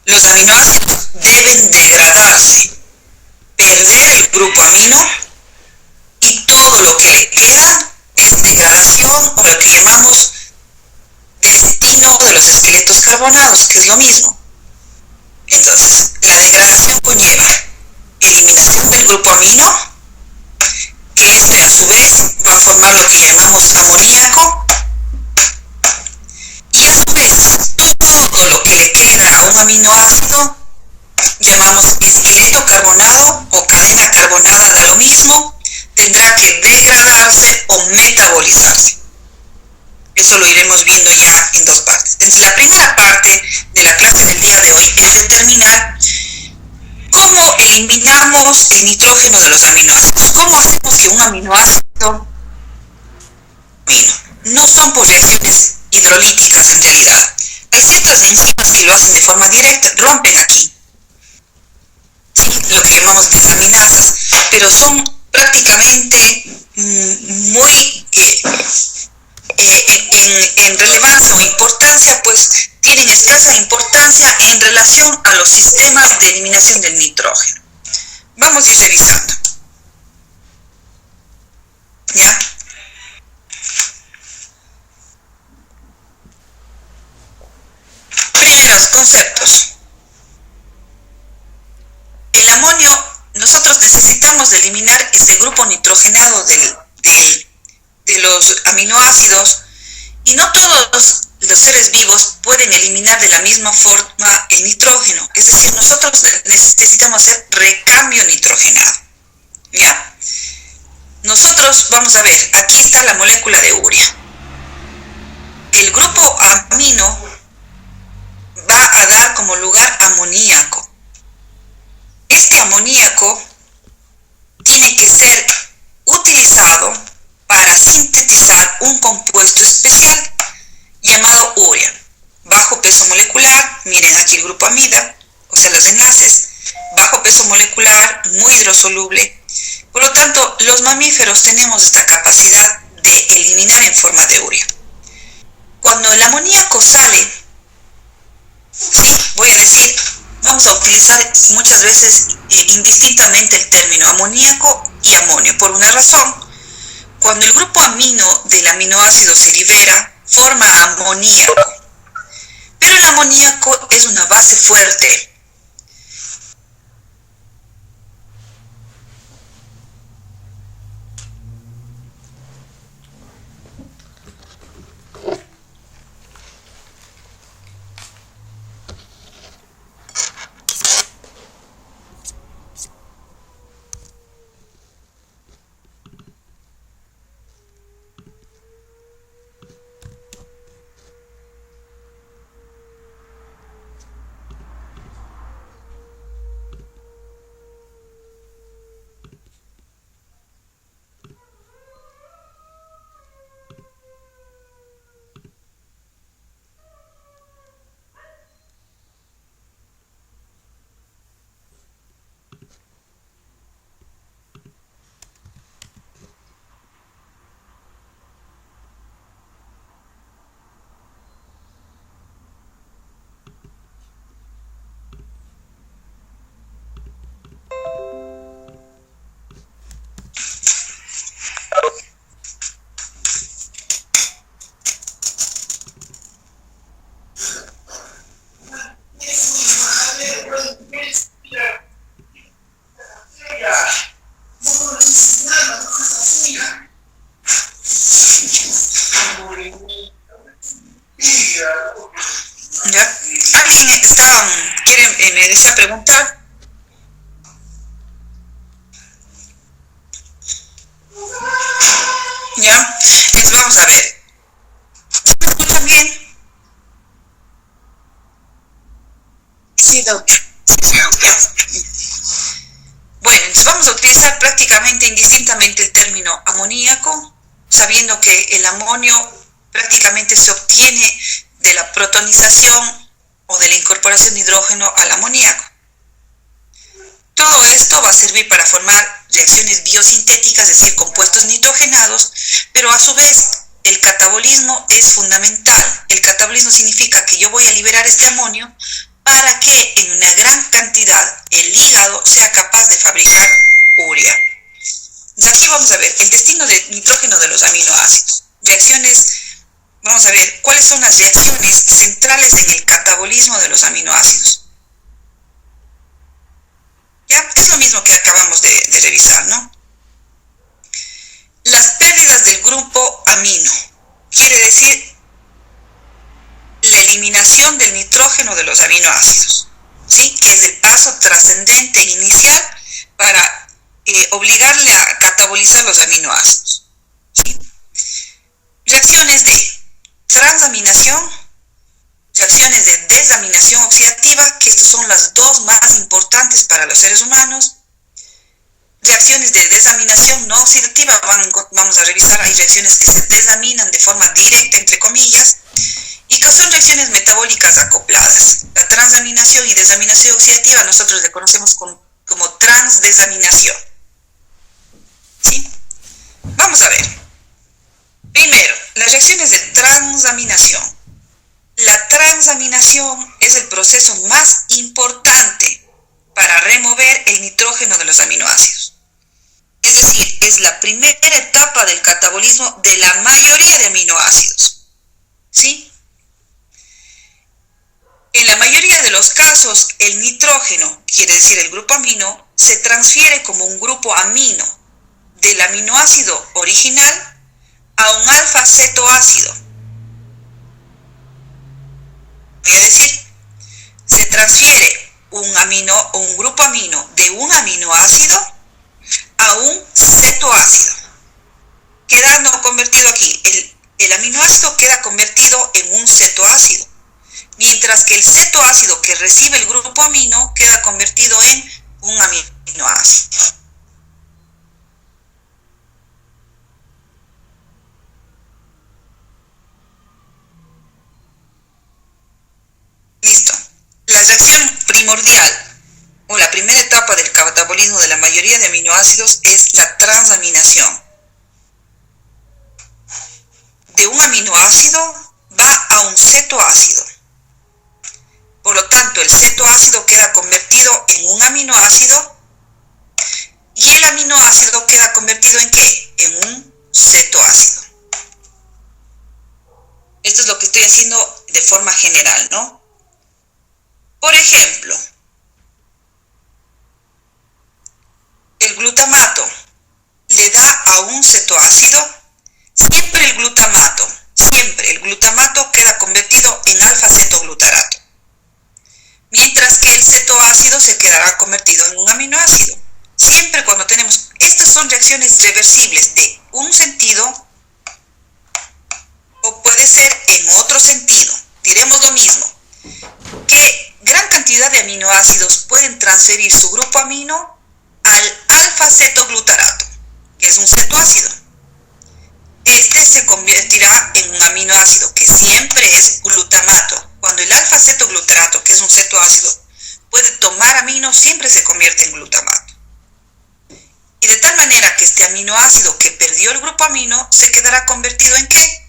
Los aminoácidos deben degradarse, perder el grupo amino y todo lo que le queda es degradación o lo que llamamos destino de los esqueletos carbonados, que es lo mismo. Entonces, la degradación conlleva eliminación del grupo amino, que este a su vez va a formar lo que llamamos amoníaco, y a su vez todo lo que le queda a un aminoácido llamamos esqueleto carbonado o cadena carbonada, da lo mismo, tendrá que degradarse o metabolizarse. Eso lo iremos viendo ya en dos partes. Entonces, la primera parte de la clase del día de hoy es determinar cómo eliminamos el nitrógeno de los aminoácidos. ¿Cómo hacemos que un aminoácido no son por reacciones hidrolíticas en realidad? Hay ciertas enzimas que lo hacen de forma directa, rompen aquí, ¿sí? Lo que llamamos desaminasas, pero son prácticamente muy en relevancia o importancia, pues tienen escasa importancia en relación a los sistemas de eliminación del nitrógeno. Vamos a ir revisando. ¿Ya? Primeros conceptos. El amonio, nosotros necesitamos eliminar este grupo nitrogenado de los aminoácidos, y no todos los seres vivos pueden eliminar de la misma forma el nitrógeno. Es decir, nosotros necesitamos hacer recambio nitrogenado. ¿Ya? Nosotros, vamos a ver, aquí está la molécula de urea. El grupo amino va a dar como lugar amoníaco. Este amoníaco tiene que ser utilizado para sintetizar un compuesto especial llamado urea. Bajo peso molecular, miren aquí el grupo amida, o sea los enlaces, bajo peso molecular, muy hidrosoluble. Por lo tanto, los mamíferos tenemos esta capacidad de eliminar en forma de urea. Cuando el amoníaco sale, sí, voy a decir, vamos a utilizar muchas veces indistintamente el término amoníaco y amonio, por una razón. Cuando el grupo amino del aminoácido se libera, forma amoníaco. Pero el amoníaco es una base fuerte. ¿Ya? ¿Alguien me desea preguntar? ¿Ya? Entonces vamos a ver. ¿Me escuchan bien? Sí, doctor. Bueno, entonces vamos a utilizar prácticamente indistintamente el término amoníaco, sabiendo que el amonio prácticamente se obtiene de la protonización o de la incorporación de hidrógeno al amoníaco. Todo esto va a servir para formar reacciones biosintéticas, es decir, compuestos nitrogenados, pero a su vez el catabolismo es fundamental. El catabolismo significa que yo voy a liberar este amonio para que en una gran cantidad el hígado sea capaz de fabricar urea. Entonces aquí vamos a ver el destino del nitrógeno de los aminoácidos. Reacciones, vamos a ver cuáles son las reacciones centrales en el catabolismo de los aminoácidos. ¿Ya? Es lo mismo que acabamos de revisar, ¿no? Las pérdidas del grupo amino, quiere decir la eliminación del nitrógeno de los aminoácidos, ¿sí? Que es el paso trascendente inicial para obligarle a catabolizar los aminoácidos, ¿sí? Reacciones de transaminación, reacciones de desaminación oxidativa, que estas son las dos más importantes para los seres humanos. Reacciones de desaminación no oxidativa, vamos a revisar, hay reacciones que se desaminan de forma directa, entre comillas, y que son reacciones metabólicas acopladas. La transaminación y desaminación oxidativa nosotros le conocemos como transdesaminación. ¿Sí? Vamos a ver. Primero, las reacciones de transaminación. La transaminación es el proceso más importante para remover el nitrógeno de los aminoácidos. Es decir, es la primera etapa del catabolismo de la mayoría de aminoácidos. ¿Sí? En la mayoría de los casos, el nitrógeno, quiere decir el grupo amino, se transfiere como un grupo amino del aminoácido original a un alfa-cetoácido. Voy a decir, se transfiere un grupo amino de un aminoácido a un cetoácido, quedando convertido aquí, el aminoácido queda convertido en un cetoácido, mientras que el cetoácido que recibe el grupo amino queda convertido en un aminoácido. Listo. La reacción primordial o la primera etapa del catabolismo de la mayoría de aminoácidos es la transaminación. De un aminoácido va a un cetoácido. Por lo tanto, el cetoácido queda convertido en un aminoácido y el aminoácido queda convertido ¿en qué? En un cetoácido. Esto es lo que estoy haciendo de forma general, ¿no? Por ejemplo, el glutamato le da a un cetoácido, siempre el glutamato queda convertido en alfa-cetoglutarato, mientras que el cetoácido se quedará convertido en un aminoácido. Siempre cuando tenemos, estas son reacciones reversibles de un sentido o puede ser en otro sentido. Diremos lo mismo, que gran cantidad de aminoácidos pueden transferir su grupo amino al alfa-cetoglutarato, que es un cetoácido. Este se convertirá en un aminoácido que siempre es glutamato. Cuando el alfa-cetoglutarato, que es un cetoácido, puede tomar amino, siempre se convierte en glutamato. Y de tal manera que este aminoácido que perdió el grupo amino se quedará convertido ¿en qué?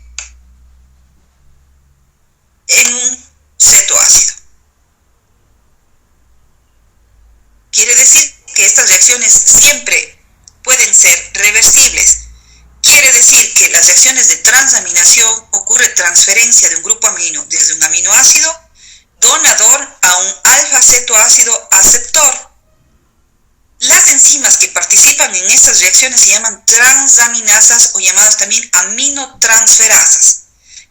En un cetoácido. Quiere decir que estas reacciones siempre pueden ser reversibles. Quiere decir que las reacciones de transaminación ocurre transferencia de un grupo amino desde un aminoácido donador a un alfa-cetoácido aceptor. Las enzimas que participan en estas reacciones se llaman transaminasas o llamadas también aminotransferasas,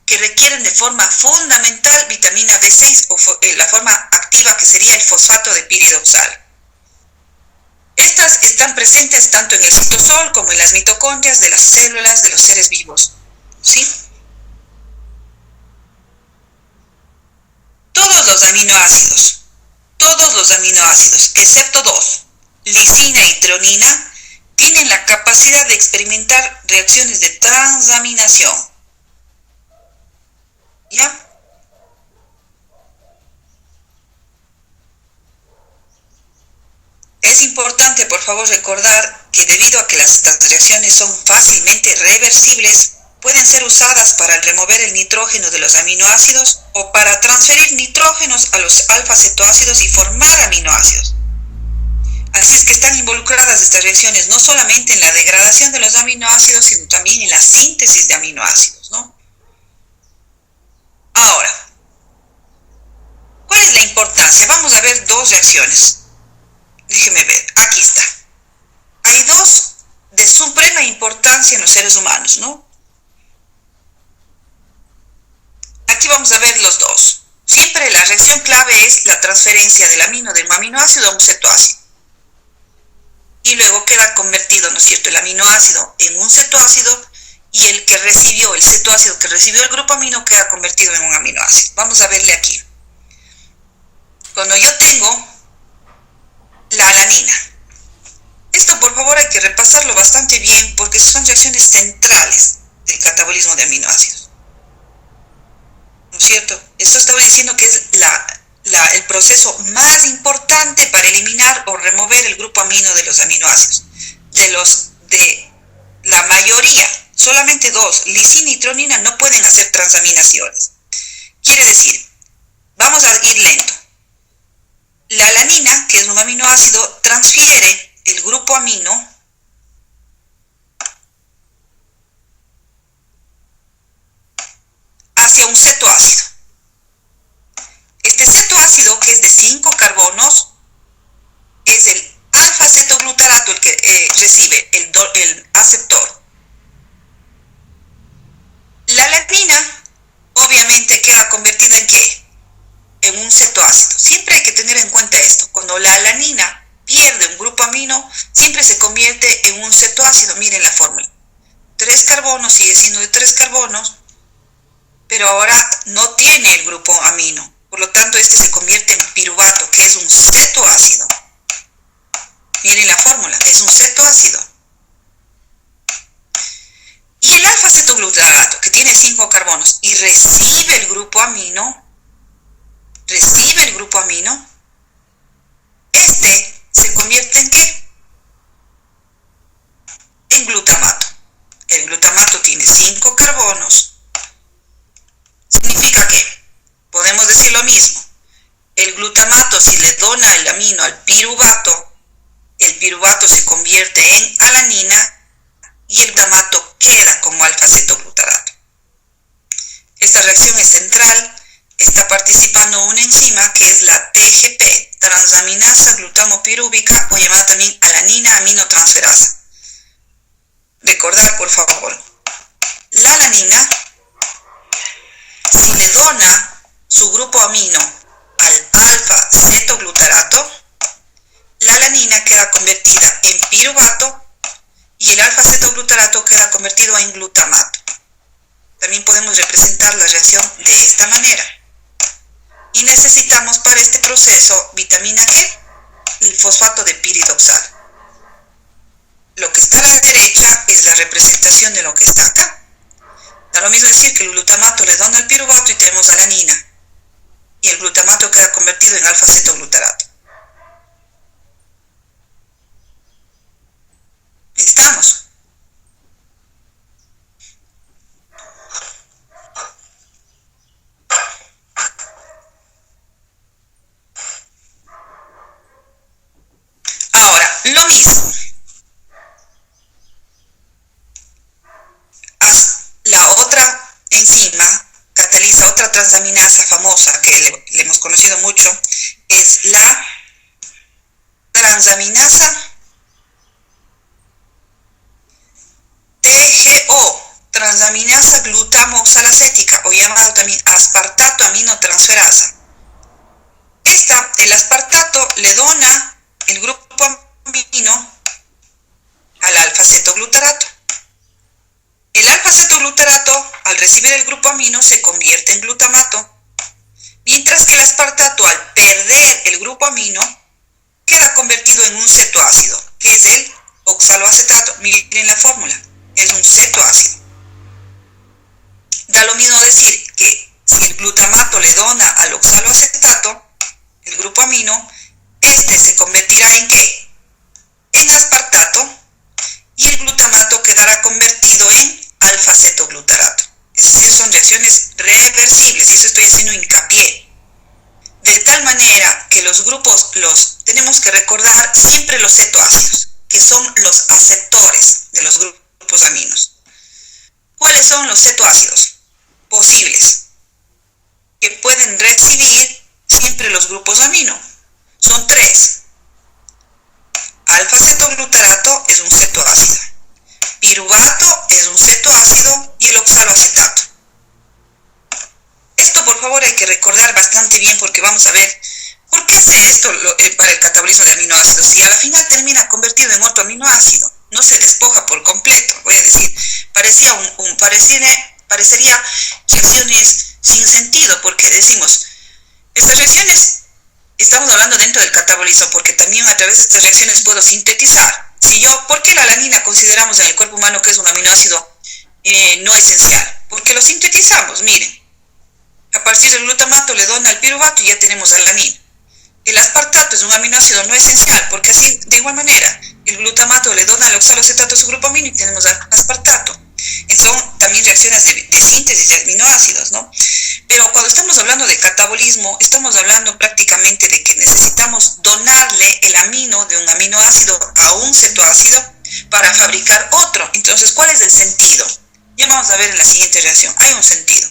que requieren de forma fundamental vitamina B6 o la forma activa que sería el fosfato de piridoxal. Estas están presentes tanto en el citosol como en las mitocondrias de las células de los seres vivos. ¿Sí? Todos los aminoácidos, excepto dos, lisina y treonina, tienen la capacidad de experimentar reacciones de transaminación. ¿Ya? Es importante, por favor, recordar que debido a que estas reacciones son fácilmente reversibles, pueden ser usadas para remover el nitrógeno de los aminoácidos o para transferir nitrógenos a los alfa-cetoácidos y formar aminoácidos. Así es que están involucradas estas reacciones no solamente en la degradación de los aminoácidos, sino también en la síntesis de aminoácidos, ¿no? Ahora, ¿cuál es la importancia? Vamos a ver dos reacciones. Déjeme ver, aquí está. Hay dos de suprema importancia en los seres humanos, ¿no? Aquí vamos a ver los dos. Siempre la reacción clave es la transferencia del amino de un aminoácido a un cetoácido. Y luego queda convertido, ¿no es cierto?, el aminoácido en un cetoácido y el cetoácido que recibió el grupo amino queda convertido en un aminoácido. Vamos a verle aquí. Cuando yo tengo la alanina, esto por favor hay que repasarlo bastante bien porque son reacciones centrales del catabolismo de aminoácidos. ¿No es cierto? Esto estaba diciendo que es el proceso más importante para eliminar o remover el grupo amino de los aminoácidos. De la mayoría, solamente dos, lisina y tronina, no pueden hacer transaminaciones. Quiere decir, vamos a ir lento. La alanina, que es un aminoácido, transfiere el grupo amino hacia un cetoácido. Este cetoácido, que es de 5 carbonos, es el alfa-cetoglutarato el que recibe el aceptor. La alanina, obviamente, queda convertida ¿en qué? En un cetoácido. Siempre hay que tener en cuenta esto. Cuando la alanina pierde un grupo amino, siempre se convierte en un cetoácido. Miren la fórmula. 3 carbonos, sigue siendo de 3 carbonos, pero ahora no tiene el grupo amino. Por lo tanto, este se convierte en piruvato, que es un cetoácido. Miren la fórmula, es un cetoácido. Y el alfa-cetoglutarato, que tiene 5 carbonos y recibe el grupo amino, este se convierte ¿en qué? En glutamato. El glutamato tiene 5 carbonos. Significa que podemos decir lo mismo. El glutamato, si le dona el amino al piruvato, el piruvato se convierte en alanina y el glutamato queda como alfa-cetoglutarato. Esta reacción es central. Está participando una enzima que es la TGP, transaminasa glutamopirúvica, o llamada también alanina aminotransferasa. Recordar, por favor, la alanina, si le dona su grupo amino al alfa-cetoglutarato, la alanina queda convertida en piruvato y el alfa-cetoglutarato queda convertido en glutamato. También podemos representar la reacción de esta manera. Y necesitamos para este proceso vitamina G, el fosfato de piridoxal. Lo que está a la derecha es la representación de lo que está acá. Da lo mismo decir que el glutamato le dona al piruvato y tenemos alanina. Y el glutamato queda convertido en alfa-cetoglutarato. ¿Estamos? Ahora, lo mismo. La otra enzima cataliza otra transaminasa famosa que le hemos conocido mucho, es la transaminasa TGO, transaminasa glutamoxalacética, o llamado también aspartato aminotransferasa. El aspartato le dona el grupo amino al alfa-cetoglutarato. El alfa-cetoglutarato, al recibir el grupo amino, se convierte en glutamato, mientras que el aspartato, al perder el grupo amino, queda convertido en un cetoácido, que es el oxaloacetato. Miren la fórmula, es un cetoácido. Da lo mismo decir que si el glutamato le dona al oxaloacetato, el grupo amino, este se convertirá ¿en qué? En aspartato, y el glutamato quedará convertido en alfa-cetoglutarato. irreversibles, y eso estoy haciendo hincapié. De tal manera que los grupos tenemos que recordar siempre los cetoácidos, que son los aceptores de los grupos aminos. ¿Cuáles son los cetoácidos posibles que pueden recibir siempre los grupos amino? Son 3. Alfa-cetoglutarato es un cetoácido, piruvato es un cetoácido y el oxaloacetato. Esto, por favor, hay que recordar bastante bien, porque vamos a ver por qué hace esto para el catabolismo de aminoácidos. Si a la final termina convertido en otro aminoácido, no se despoja por completo, voy a decir, parecería reacciones sin sentido, porque decimos, estas reacciones, estamos hablando dentro del catabolismo, porque también a través de estas reacciones puedo sintetizar. ¿Por qué la alanina consideramos en el cuerpo humano que es un aminoácido no esencial? Porque lo sintetizamos, miren. A partir del glutamato le dona el piruvato y ya tenemos alanina. El aspartato es un aminoácido no esencial, porque así, de igual manera, el glutamato le dona el oxaloacetato a su grupo amino y tenemos aspartato. Son también reacciones de síntesis de aminoácidos, ¿no? Pero cuando estamos hablando de catabolismo, estamos hablando prácticamente de que necesitamos donarle el amino de un aminoácido a un cetoácido para fabricar otro. Entonces, ¿cuál es el sentido? Ya vamos a ver en la siguiente reacción. Hay un sentido.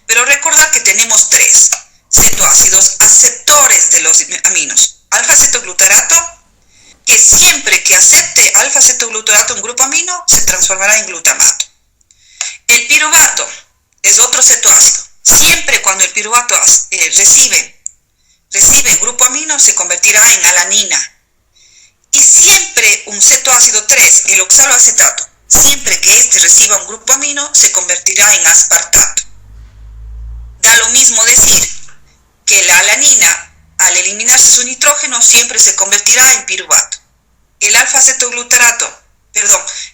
Pero recordad que tenemos 3 cetoácidos aceptores de los aminos. Alfa-cetoglutarato, que siempre que acepte alfa-cetoglutarato un grupo amino, se transformará en glutamato. El piruvato es otro cetoácido. Siempre cuando el piruvato recibe el grupo amino, se convertirá en alanina. Y siempre un cetoácido 3, el oxaloacetato, siempre que este reciba un grupo amino, se convertirá en aspartato. Da lo mismo decir que la alanina, al eliminarse su nitrógeno, siempre se convertirá en piruvato. El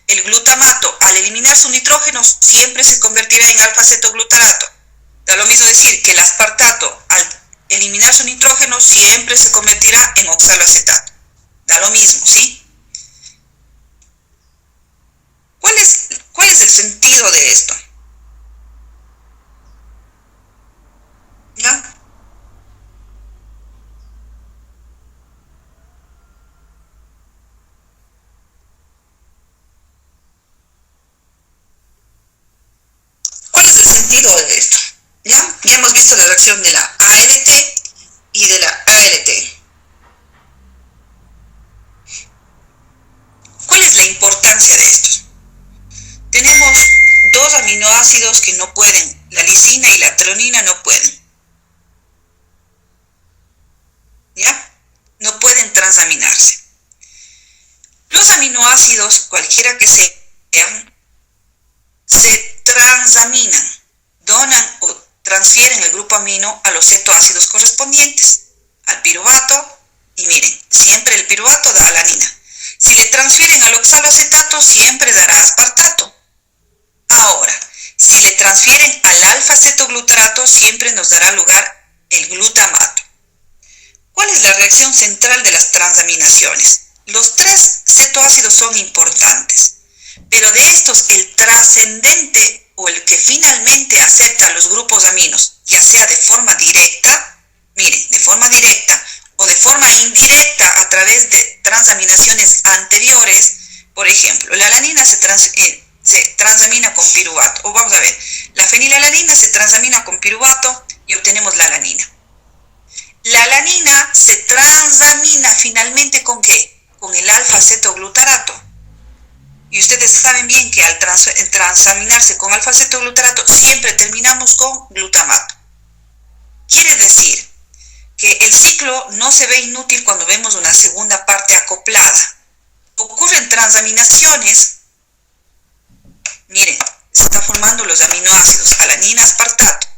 el glutamato, al eliminar su nitrógeno, siempre se convertirá en alfa-cetoglutarato. Da lo mismo decir que el aspartato, al eliminar su nitrógeno, siempre se convertirá en oxaloacetato. Da lo mismo, ¿sí? ¿Cuál es el sentido de esto? ¿Ya? ¿Cuál es el sentido de esto? ¿Ya? Ya hemos visto la reacción de la ALT y de la ALT. ¿Cuál es la importancia de esto? Tenemos 2 aminoácidos que no pueden, la lisina y la treonina no pueden. ¿Ya? No pueden transaminarse. Los aminoácidos, cualquiera que sean, se transaminan, donan o transfieren el grupo amino a los cetoácidos correspondientes, al piruvato, y miren, siempre el piruvato da alanina. Si le transfieren al oxaloacetato, siempre dará aspartato. Ahora, si le transfieren al alfa-cetoglutarato, siempre nos dará lugar el glutamato. ¿Cuál es la reacción central de las transaminaciones? Los 3 cetoácidos son importantes, pero de estos el trascendente o el que finalmente acepta los grupos aminos, ya sea de forma directa, miren, de forma directa o de forma indirecta a través de transaminaciones anteriores. Por ejemplo, la alanina se transamina con piruvato, o vamos a ver, la fenilalanina se transamina con piruvato y obtenemos la alanina. La alanina se transamina finalmente ¿con qué? Con el alfa-cetoglutarato. Y ustedes saben bien que al transaminarse con alfa-cetoglutarato siempre terminamos con glutamato. Quiere decir que el ciclo no se ve inútil cuando vemos una segunda parte acoplada. Ocurren transaminaciones. Miren, se está formando los aminoácidos alanina, aspartato.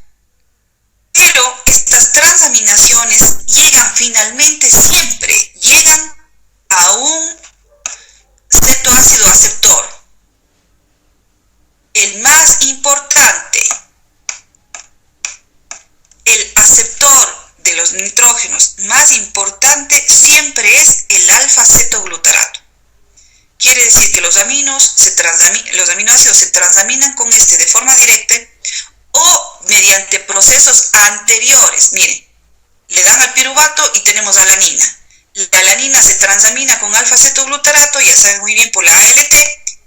Pero estas transaminaciones finalmente siempre llegan a un cetoácido aceptor. El más importante, el aceptor de los nitrógenos más importante siempre es el alfa-cetoglutarato. Quiere decir que los aminoácidos se transaminan con este de forma directa o mediante procesos anteriores. Miren, le dan al piruvato y tenemos alanina. La alanina se transamina con alfa-cetoglutarato, ya saben muy bien, por la ALT,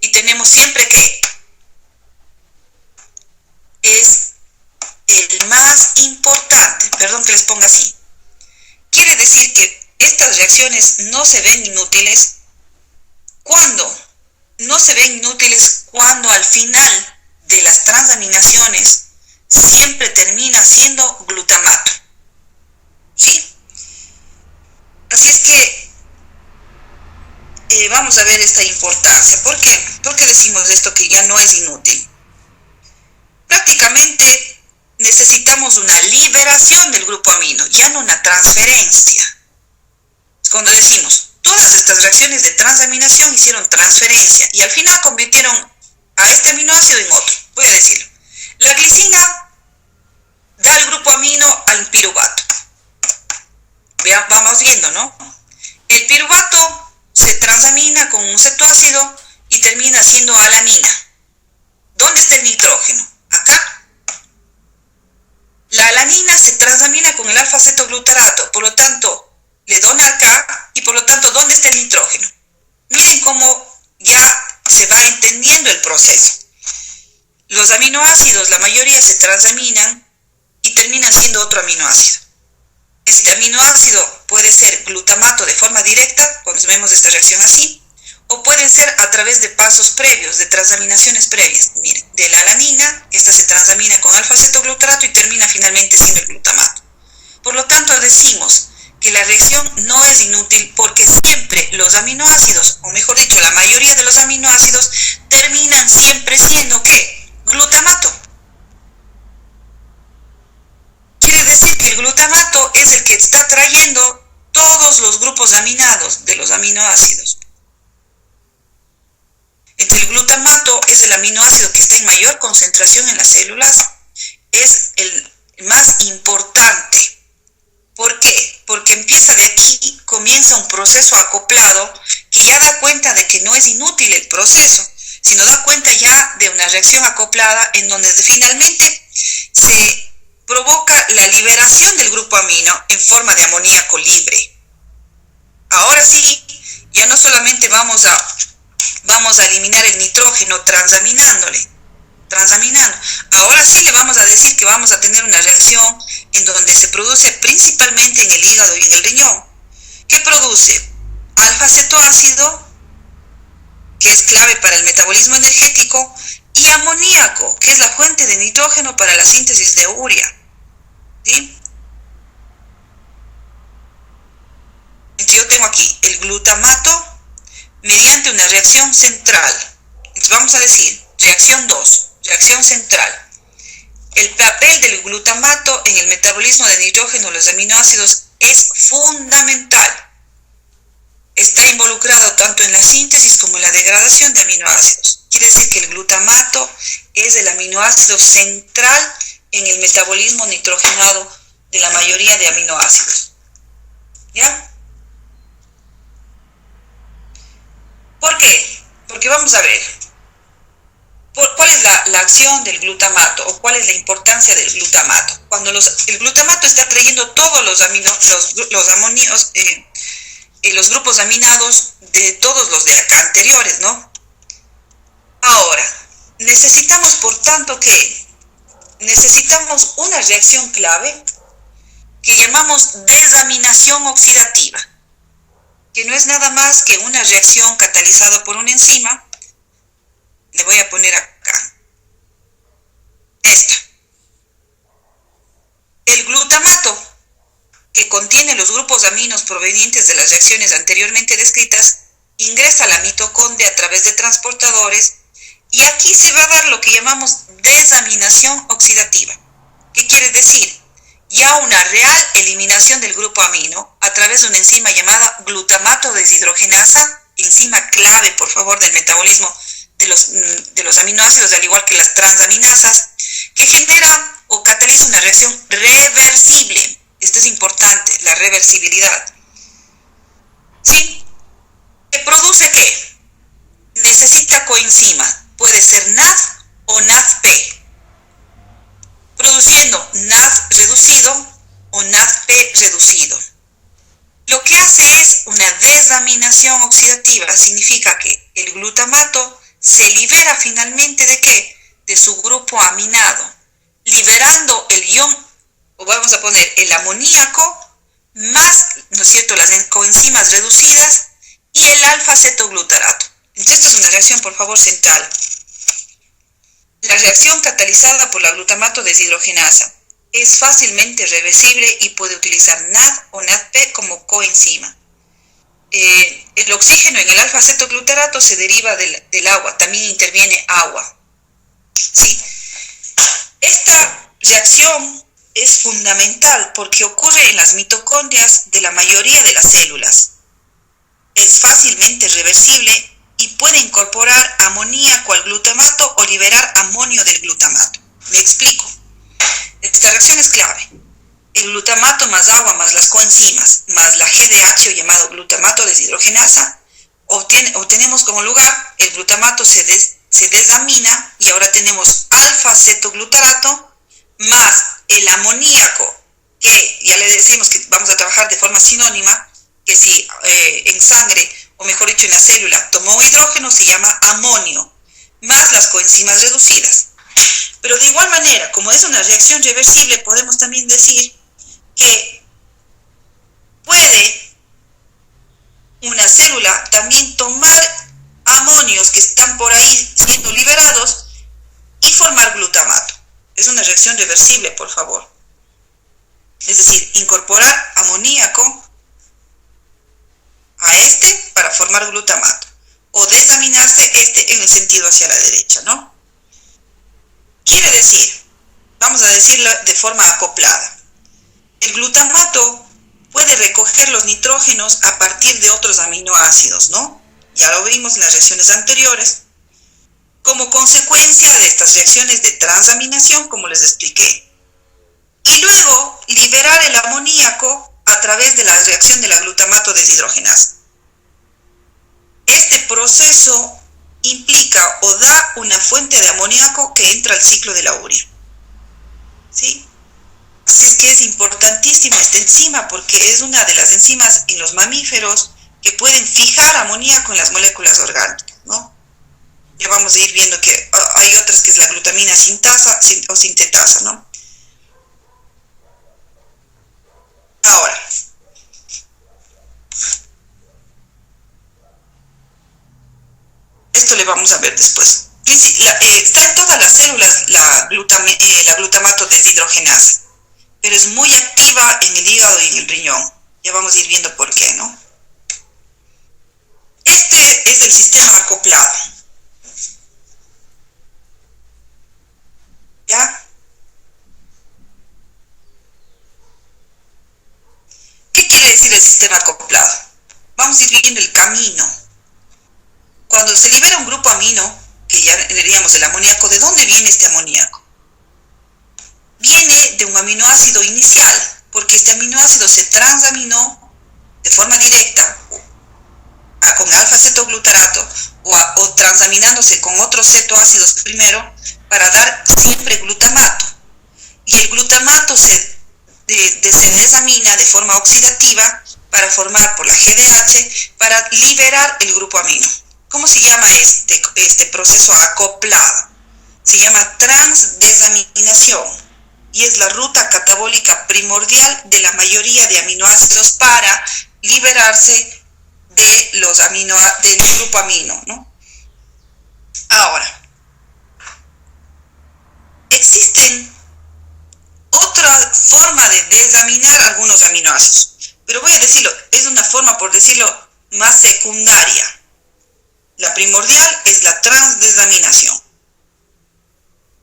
y tenemos siempre que es el más importante, perdón que les ponga así. Quiere decir que estas reacciones no se ven inútiles. ¿Cuándo? No se ven inútiles cuando al final de las transaminaciones siempre termina siendo glutamato. ¿Sí? Así es que vamos a ver esta importancia. ¿Por qué? ¿Por qué decimos esto que ya no es inútil? Prácticamente necesitamos una liberación del grupo amino, ya no una transferencia. Cuando decimos, todas estas reacciones de transaminación hicieron transferencia y al final convirtieron a este aminoácido en otro. Voy a decirlo. La glicina da el grupo amino al piruvato. Vamos viendo, ¿no? El piruvato se transamina con un cetoácido y termina siendo alanina. ¿Dónde está el nitrógeno? Acá. La alanina se transamina con el alfa-cetoglutarato, por lo tanto, le dona acá y por lo tanto, ¿dónde está el nitrógeno? Miren cómo ya se va entendiendo el proceso. Los aminoácidos, la mayoría se transaminan y terminan siendo otro aminoácido. Este aminoácido puede ser glutamato de forma directa, cuando vemos esta reacción así, o pueden ser a través de pasos previos, de transaminaciones previas. Miren, de la alanina, esta se transamina con alfa-cetoglutarato y termina finalmente siendo el glutamato. Por lo tanto, decimos que la reacción no es inútil porque siempre los aminoácidos, o mejor dicho, la mayoría de los aminoácidos, terminan siempre siendo, ¿qué? Glutamato. Quiere decir que el glutamato es el que está trayendo todos los grupos aminados de los aminoácidos. El glutamato es el aminoácido que está en mayor concentración en las células, es el más importante. ¿Por qué? Porque empieza de aquí, comienza un proceso acoplado que ya da cuenta de que no es inútil el proceso, sino da cuenta ya de una reacción acoplada en donde finalmente se provoca la liberación del grupo amino en forma de amoníaco libre. Ahora sí, ya no solamente vamos a eliminar el nitrógeno transaminando. Ahora sí le vamos a decir que vamos a tener una reacción en donde se produce principalmente en el hígado y en el riñón. ¿Qué produce? Alfa-cetoácido, que es clave para el metabolismo energético, y amoníaco, que es la fuente de nitrógeno para la síntesis de urea. ¿Sí? Entonces yo tengo aquí el glutamato mediante una reacción central. Entonces vamos a decir, reacción 2, reacción central. El papel del glutamato en el metabolismo de nitrógeno de los aminoácidos es fundamental. Está involucrado tanto en la síntesis como en la degradación de aminoácidos. Quiere decir que el glutamato es el aminoácido central en el metabolismo nitrogenado de la mayoría de aminoácidos. ¿Ya? ¿Por qué? Porque vamos a ver, ¿cuál es la acción del glutamato o cuál es la importancia del glutamato? Cuando el glutamato está trayendo todos los los grupos aminados de todos los de acá anteriores, ¿no? Ahora, necesitamos por tanto que necesitamos una reacción clave que llamamos desaminación oxidativa, que no es nada más que una reacción catalizada por una enzima. Le voy a poner acá esta. El glutamato, que contiene los grupos aminos provenientes de las reacciones anteriormente descritas, ingresa a la mitocondria a través de transportadores y aquí se va a dar lo que llamamos desaminación oxidativa. ¿Qué quiere decir? Ya una real eliminación del grupo amino a través de una enzima llamada glutamato deshidrogenasa, enzima clave, por favor, del metabolismo de los aminoácidos, al igual que las transaminasas, que genera o cataliza una reacción reversible. Esto es importante, la reversibilidad. ¿Sí? ¿Que produce qué? Necesita coenzima. Puede ser NAD o NADP. es una desaminación oxidativa. Significa que el glutamato se libera finalmente ¿de qué? De su grupo aminado, liberando el ion, o vamos a poner el amoníaco, más, ¿no es cierto?, las coenzimas reducidas y el alfa-cetoglutarato. Entonces, esto es una reacción, por favor, central. La reacción catalizada por la glutamato deshidrogenasa es fácilmente reversible y puede utilizar NAD o NADP como coenzima. El oxígeno en el alfa-cetoglutarato se deriva del agua, también interviene agua. ¿Sí? Esta reacción es fundamental porque ocurre en las mitocondrias de la mayoría de las células. Es fácilmente reversible y puede incorporar amoníaco al glutamato o liberar amonio del glutamato. Me explico. Esta reacción es clave. El glutamato más agua más las coenzimas más la GDH o llamado glutamato deshidrogenasa obtenemos como lugar el glutamato se desamina y ahora tenemos alfa-cetoglutarato más el amoníaco, que ya le decimos que vamos a trabajar de forma sinónima, que si en sangre, o mejor dicho en la célula, tomó hidrógeno, se llama amonio, más las coenzimas reducidas. Pero de igual manera, como es una reacción reversible, podemos también decir que puede una célula también tomar amonios que están por ahí siendo liberados y formar glutamato. Es una reacción reversible, por favor. Es decir, incorporar amoníaco a este para formar glutamato o desaminarse este en el sentido hacia la derecha, ¿no? Quiere decir, vamos a decirlo de forma acoplada, el glutamato puede recoger los nitrógenos a partir de otros aminoácidos, ¿no? Ya lo vimos en las reacciones anteriores, como consecuencia de estas reacciones de transaminación, como les expliqué. Y luego liberar el amoníaco a través de la reacción de la glutamato deshidrogenasa. Este proceso implica o da una fuente de amoníaco que entra al ciclo de la urea. ¿Sí? Así es que es importantísima esta enzima porque es una de las enzimas en los mamíferos que pueden fijar amoníaco en las moléculas orgánicas, ¿no? Ya vamos a ir viendo que hay otras que es la glutamina sintasa o sintetasa, ¿no? Ahora, esto le vamos a ver después. Está en todas las células la glutamato deshidrogenasa, pero es muy activa en el hígado y en el riñón. Ya vamos a ir viendo por qué, ¿no? Este es el sistema acoplado. ¿Ya? ¿Qué quiere decir el sistema acoplado? Vamos a ir viendo el camino. Cuando se libera un grupo amino, que ya diríamos el amoníaco, ¿de dónde viene este amoníaco? Viene de un aminoácido inicial, porque este aminoácido se transaminó de forma directa con alfa-cetoglutarato o transaminándose con otros cetoácidos primero para dar siempre glutamato. Y el glutamato se desamina de forma oxidativa para formar por la GDH para liberar el grupo amino. ¿Cómo se llama este proceso acoplado? Se llama transdesaminación y es la ruta catabólica primordial de la mayoría de aminoácidos para liberarse de del grupo amino, ¿no? Ahora, existen otra forma de desaminar algunos aminoácidos, pero voy a decirlo, es una forma, por decirlo, más secundaria. La primordial es la transdesaminación.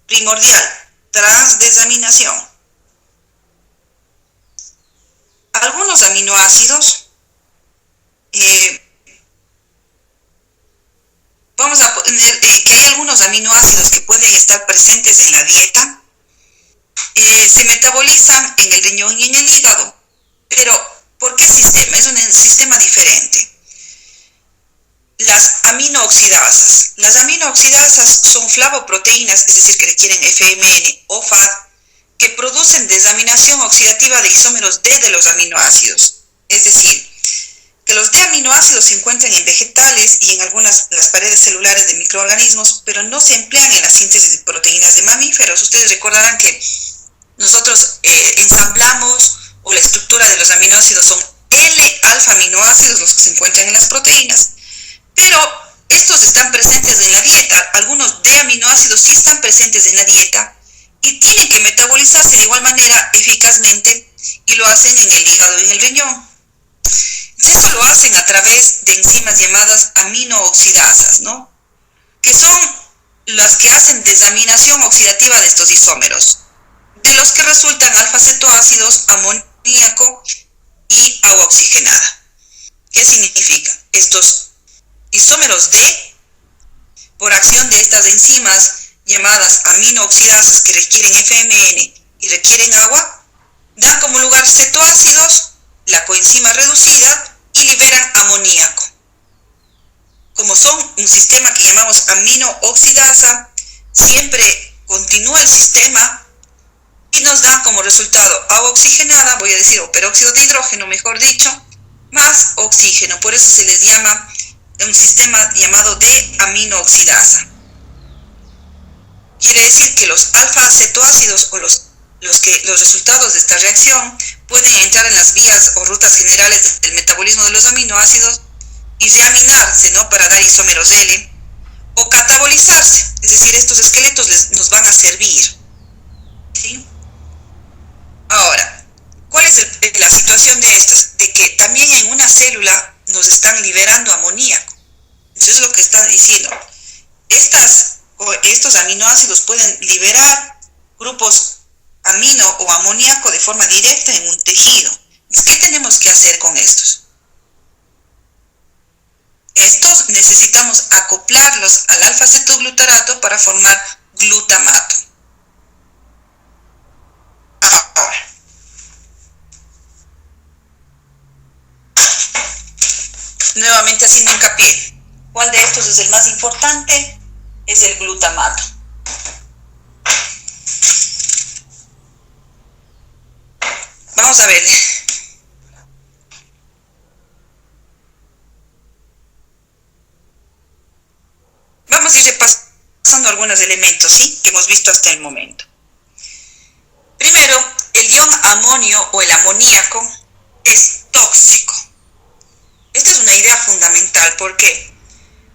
Primordial, transdesaminación. Algunos aminoácidos, vamos a poner que hay algunos aminoácidos que pueden estar presentes en la dieta, se metabolizan en el riñón y en el hígado. Pero, ¿por qué sistema? Es un sistema diferente. Las aminooxidasas. Las aminooxidasas son flavoproteínas, es decir, que requieren FMN o FAD, que producen desaminación oxidativa de isómeros D de los aminoácidos. Es decir, que aminoácidos se encuentran en vegetales y en algunas las paredes celulares de microorganismos, pero no se emplean en la síntesis de proteínas de mamíferos. Ustedes recordarán que nosotros ensamblamos, o la estructura de los aminoácidos son L-alfa aminoácidos los que se encuentran en las proteínas, pero estos están presentes en la dieta. Algunos D aminoácidos sí están presentes en la dieta y tienen que metabolizarse de igual manera eficazmente, y lo hacen en el hígado y en el riñón. Eso lo hacen a través de enzimas llamadas aminooxidasas, ¿no? Que son las que hacen desaminación oxidativa de estos isómeros, de los que resultan alfa-cetoácidos, amoníaco y agua oxigenada. ¿Qué significa? Estos isómeros D, por acción de estas enzimas llamadas aminooxidasas que requieren FMN y requieren agua, dan como lugar cetoácidos, la coenzima reducida, y liberan amoníaco. Como son un sistema que llamamos aminooxidasa, siempre continúa el sistema y nos dan como resultado agua oxigenada, voy a decir, o peróxido de hidrógeno, mejor dicho, más oxígeno. Por eso se les llama un sistema llamado de aminooxidasa. Quiere decir que los alfa-cetoácidos o los resultados de esta reacción pueden entrar en las vías o rutas generales del metabolismo de los aminoácidos y reaminarse, ¿no?, para dar isómeros L, o catabolizarse, es decir, estos esqueletos nos van a servir, ¿sí? Ahora, ¿cuál es la situación de estas? De que también en una célula nos están liberando amoníaco. Eso es lo que está diciendo. Estos aminoácidos pueden liberar grupos amino o amoníaco de forma directa en un tejido. ¿Qué tenemos que hacer con estos? Estos necesitamos acoplarlos al alfa-cetoglutarato para formar glutamato. Ahora, nuevamente haciendo hincapié, ¿cuál de estos es el más importante? Es el glutamato. Vamos a ver. Vamos a ir repasando algunos elementos, ¿sí?, que hemos visto hasta el momento. Primero, el ion amonio o el amoníaco es tóxico. Esta es una idea fundamental. ¿Por qué?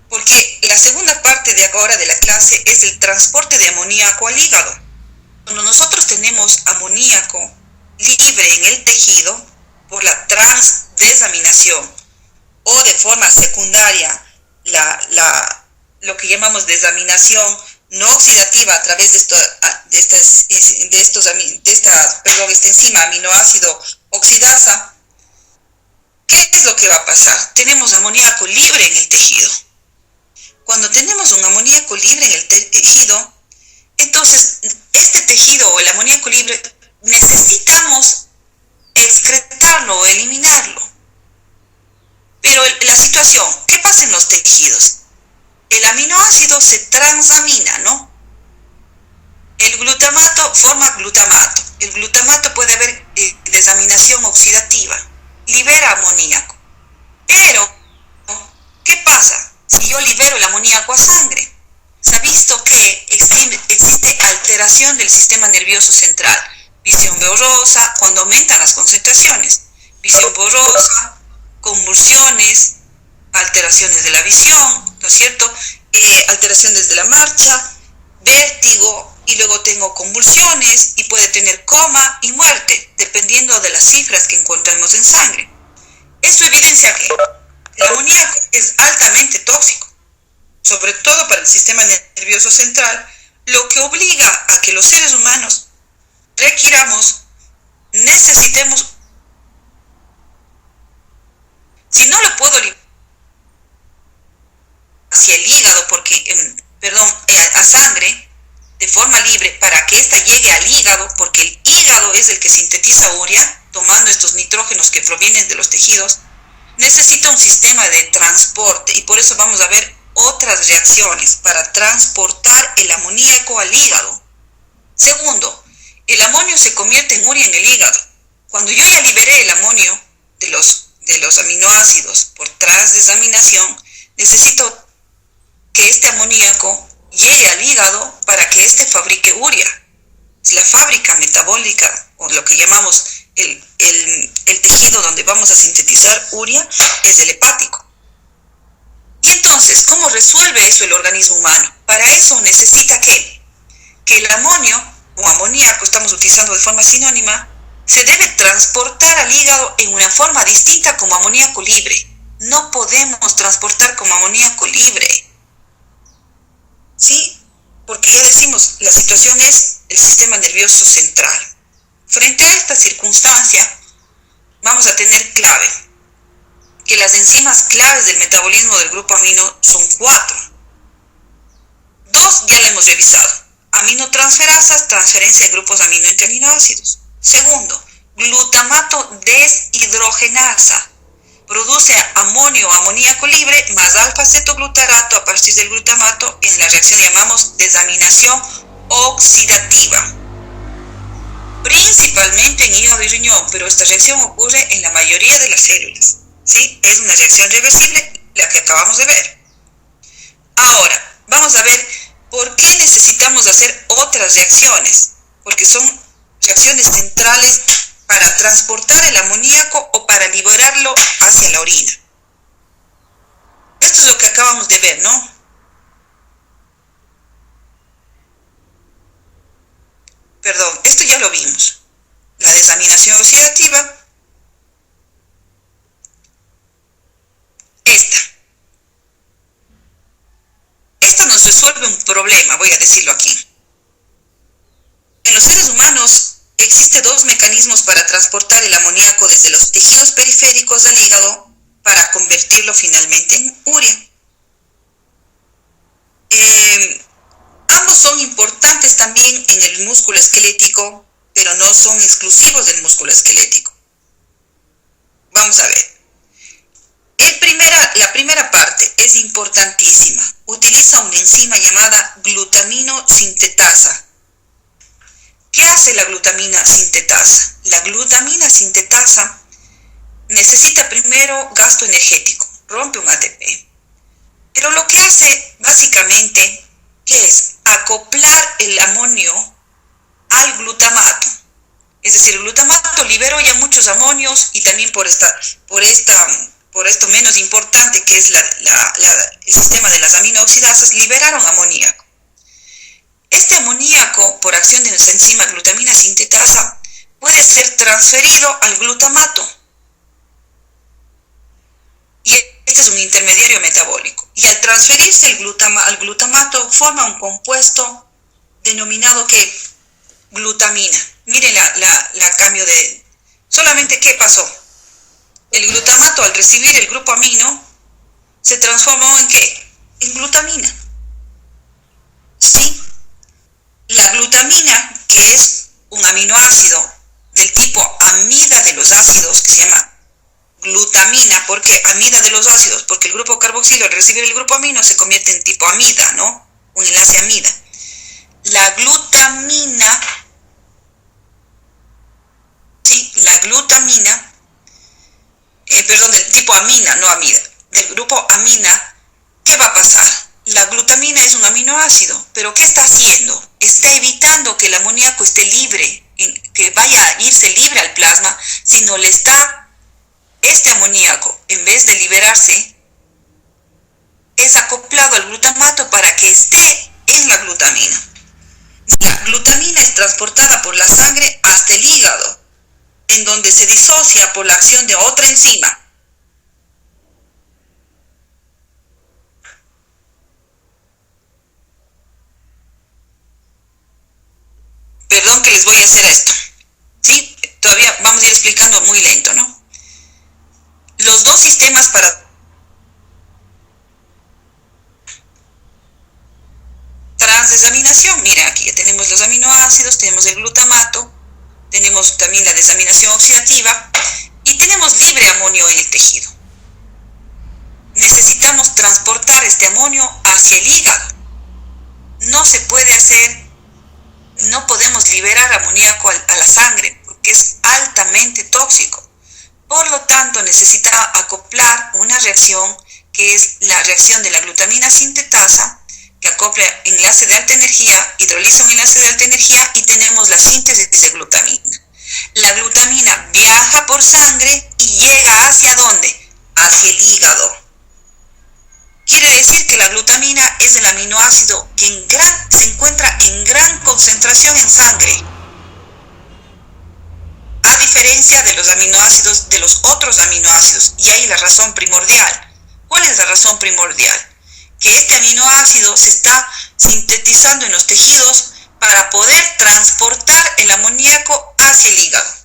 Porque la segunda parte de ahora de la clase es el transporte de amoníaco al hígado. Cuando nosotros tenemos amoníaco libre en el tejido por la transdesaminación o de forma secundaria lo que llamamos desaminación no oxidativa a través de esta enzima aminoácido oxidasa, ¿qué es lo que va a pasar? Tenemos amoníaco libre en el tejido. Cuando tenemos un amoníaco libre en el tejido, entonces este tejido o el amoníaco libre necesitamos excretarlo o eliminarlo. Pero la situación, ¿qué pasa en los tejidos? El aminoácido se transamina, ¿no? El glutamato forma glutamato. El glutamato puede haber desaminación oxidativa, libera amoníaco. Pero, ¿qué pasa si yo libero el amoníaco a sangre? Se ha visto que existe alteración del sistema nervioso central. Visión borrosa, cuando aumentan las concentraciones. Visión borrosa, convulsiones, alteraciones de la visión, ¿no es cierto? Alteraciones de la marcha, vértigo, y luego tengo convulsiones y puede tener coma y muerte, dependiendo de las cifras que encontremos en sangre. Esto evidencia que el amoníaco es altamente tóxico, sobre todo para el sistema nervioso central, lo que obliga a que los seres humanos necesitemos, si no lo puedo liberar hacia el hígado, a sangre, de forma libre, para que ésta llegue al hígado, porque el hígado es el que sintetiza urea, tomando estos nitrógenos que provienen de los tejidos, necesita un sistema de transporte, y por eso vamos a ver otras reacciones para transportar el amoníaco al hígado. Segundo, el amonio se convierte en urea en el hígado. Cuando yo ya liberé el amonio de de los aminoácidos por transdesaminación, necesito que este amoníaco llegue al hígado para que éste fabrique urea. La fábrica metabólica, o lo que llamamos el tejido donde vamos a sintetizar urea, es el hepático. Y entonces, ¿cómo resuelve eso el organismo humano? Para eso necesita que el amonio o amoníaco, estamos utilizando de forma sinónima, se debe transportar al hígado en una forma distinta como amoníaco libre. No podemos transportar como amoníaco libre. ¿Sí? Porque ya decimos, la situación es el sistema nervioso central. Frente a esta circunstancia, vamos a tener clave que las enzimas claves del metabolismo del grupo amino son 4. 2 ya la hemos revisado. Aminotransferasas, transferencia de grupos amino entre aminoácidos. Segundo, glutamato deshidrogenasa. Produce amonio o amoníaco libre más alfa-cetoglutarato a partir del glutamato en la reacción que llamamos desaminación oxidativa. Principalmente en hígado y riñón, pero esta reacción ocurre en la mayoría de las células. ¿Sí? Es una reacción reversible, la que acabamos de ver. Ahora, vamos a ver por qué necesitamos hacer otras reacciones. Porque son reacciones centrales para transportar el amoníaco o para liberarlo hacia la orina. Esto es lo que acabamos de ver, ¿no? Perdón, esto ya lo vimos. La desaminación oxidativa. Esta nos resuelve un problema, voy a decirlo aquí. En los seres humanos existen 2 mecanismos para transportar el amoníaco desde los tejidos periféricos del hígado para convertirlo finalmente en urea. Ambos son importantes también en el músculo esquelético, pero no son exclusivos del músculo esquelético. Vamos a ver. La primera parte es importantísima. Utiliza una enzima llamada glutamino sintetasa. ¿Qué hace la glutamina sintetasa? La glutamina sintetasa necesita primero gasto energético, rompe un ATP. Pero lo que hace básicamente, ¿qué es? Acoplar el amonio al glutamato. Es decir, el glutamato liberó ya muchos amonios y también por esto menos importante que es el sistema de las aminooxidasas, liberaron amoníaco. Este amoníaco, por acción de nuestra enzima glutamina sintetasa, puede ser transferido al glutamato. Y este es un intermediario metabólico. Y al transferirse al glutamato, forma un compuesto denominado ¿qué? Glutamina. Miren la cambio de... Solamente, ¿qué pasó? El glutamato, al recibir el grupo amino, se transformó ¿en qué? En glutamina. ¿Sí? La glutamina, que es un aminoácido del tipo amida de los ácidos, que se llama glutamina, porque amida de los ácidos, porque el grupo carboxilo al recibir el grupo amino se convierte en tipo amida, ¿no? Un enlace amida. La glutamina, sí, la glutamina, del tipo amina, no amida, del grupo amina, ¿qué va a pasar? La glutamina es un aminoácido, pero ¿qué está haciendo? Está evitando que el amoníaco esté libre, que vaya a irse libre al plasma, sino este amoníaco, en vez de liberarse, es acoplado al glutamato para que esté en la glutamina. La glutamina es transportada por la sangre hasta el hígado, en donde se disocia por la acción de otra enzima. Perdón que les voy a hacer esto. ¿Sí? Todavía vamos a ir explicando muy lento, ¿no? Los 2 sistemas para transdesaminación. Miren, aquí ya tenemos los aminoácidos, tenemos el glutamato, tenemos también la desaminación oxidativa y tenemos libre amonio en el tejido. Necesitamos transportar este amonio hacia el hígado. No se puede hacer, no podemos liberar amoníaco a la sangre porque es altamente tóxico. Por lo tanto, necesita acoplar una reacción que es la reacción de la glutamina sintetasa, que acopla enlace de alta energía, hidroliza un enlace de alta energía y tenemos la síntesis de glutamina. La glutamina viaja por sangre y llega ¿hacia dónde? Hacia el hígado. Quiere decir que la glutamina es el aminoácido que se encuentra en gran concentración en sangre, a diferencia de los aminoácidos, de los otros aminoácidos. Y ahí la razón primordial. ¿Cuál es la razón primordial? Que este aminoácido se está sintetizando en los tejidos para poder transportar el amoníaco hacia el hígado.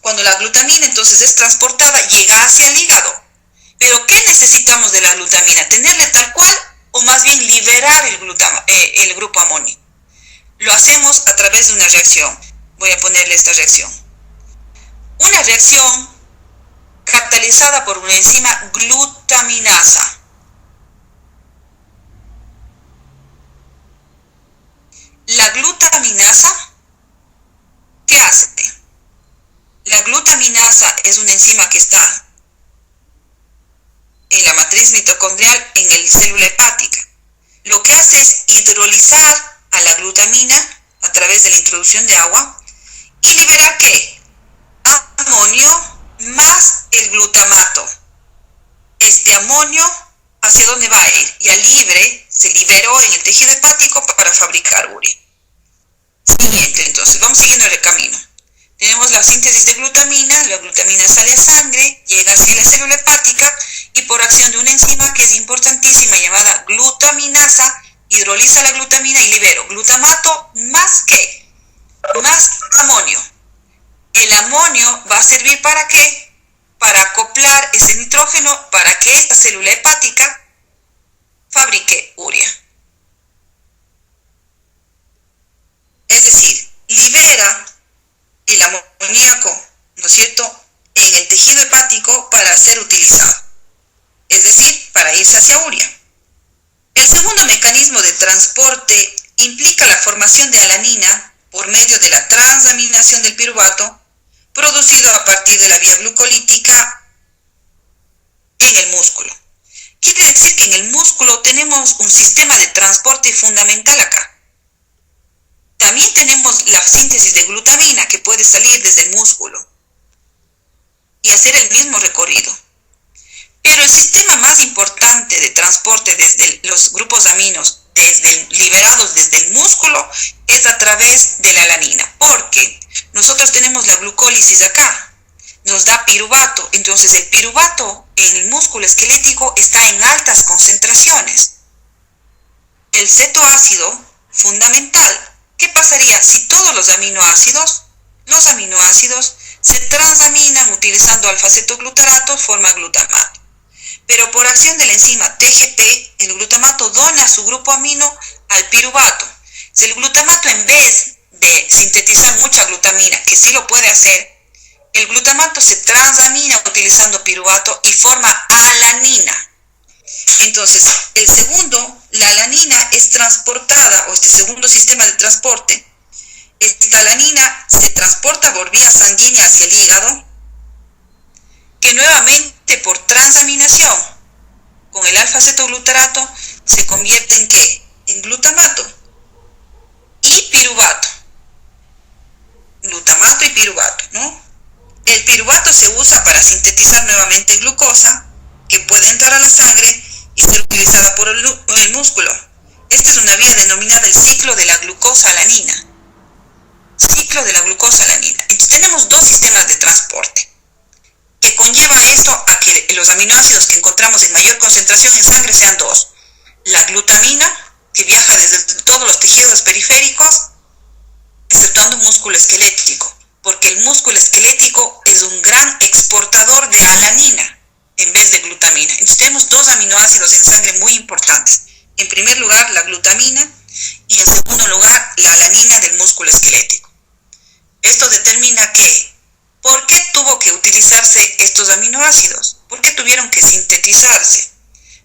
Cuando la glutamina entonces es transportada, llega hacia el hígado. ¿Pero qué necesitamos de la glutamina? ¿Tenerle tal cual o más bien liberar el grupo amonio? Lo hacemos a través de una reacción. Voy a ponerle esta reacción. Una reacción catalizada por una enzima glutaminasa. La glutaminasa, ¿qué hace? La glutaminasa es una enzima que está en la matriz mitocondrial en la célula hepática. Lo que hace es hidrolizar a la glutamina a través de la introducción de agua y liberar ¿qué? Amonio más el glutamato. Este amonio, ¿hacia dónde va a ir? Ya se liberó en el tejido hepático para fabricar urea. Siguiente, entonces, vamos siguiendo el camino. Tenemos la síntesis de glutamina, la glutamina sale a sangre, llega hacia la célula hepática y por acción de una enzima que es importantísima llamada glutaminasa, hidroliza la glutamina y libero glutamato más ¿qué? Más amonio. El amonio va a servir ¿para qué? Para acoplar ese nitrógeno para que esta célula hepática fabrique urea. Es decir, libera el amoníaco, ¿no es cierto?, en el tejido hepático para ser utilizado. Es decir, para irse hacia urea. El segundo mecanismo de transporte implica la formación de alanina por medio de la transaminación del piruvato, producido a partir de la vía glucolítica en el músculo. Quiere decir que en el músculo tenemos un sistema de transporte fundamental acá. También tenemos la síntesis de glutamina que puede salir desde el músculo y hacer el mismo recorrido. Pero el sistema más importante de transporte desde los grupos aminos, liberados desde el músculo, es a través de la alanina, porque nosotros tenemos la glucólisis acá, nos da piruvato, entonces el piruvato en el músculo esquelético está en altas concentraciones. El cetoácido fundamental. ¿Qué pasaría si todos los aminoácidos se transaminan utilizando alfa-cetoglutarato, forma glutamato? Pero por acción de la enzima TGP, el glutamato dona su grupo amino al piruvato. Si el glutamato, en vez de sintetizar mucha glutamina, que sí lo puede hacer, el glutamato se transamina utilizando piruvato y forma alanina. Entonces, la alanina es transportada, o este segundo sistema de transporte, esta alanina se transporta por vía sanguínea hacia el hígado, que nuevamente por transaminación con el alfa-cetoglutarato se convierte en ¿qué? En glutamato y piruvato. Glutamato y piruvato, ¿no? El piruvato se usa para sintetizar nuevamente glucosa, que puede entrar a la sangre y ser utilizada por el músculo. Esta es una vía denominada el ciclo de la glucosa-alanina. Ciclo de la glucosa-alanina. Entonces tenemos dos sistemas de transporte, que conlleva esto a que los aminoácidos que encontramos en mayor concentración en sangre sean dos. La glutamina, que viaja desde todos los tejidos periféricos, exceptuando músculo esquelético, porque el músculo esquelético es un gran exportador de alanina en vez de glutamina. Entonces tenemos dos aminoácidos en sangre muy importantes. En primer lugar, la glutamina, y en segundo lugar, la alanina del músculo esquelético. Esto determina que, ¿por qué tuvo que utilizarse estos aminoácidos? ¿Por qué tuvieron que sintetizarse?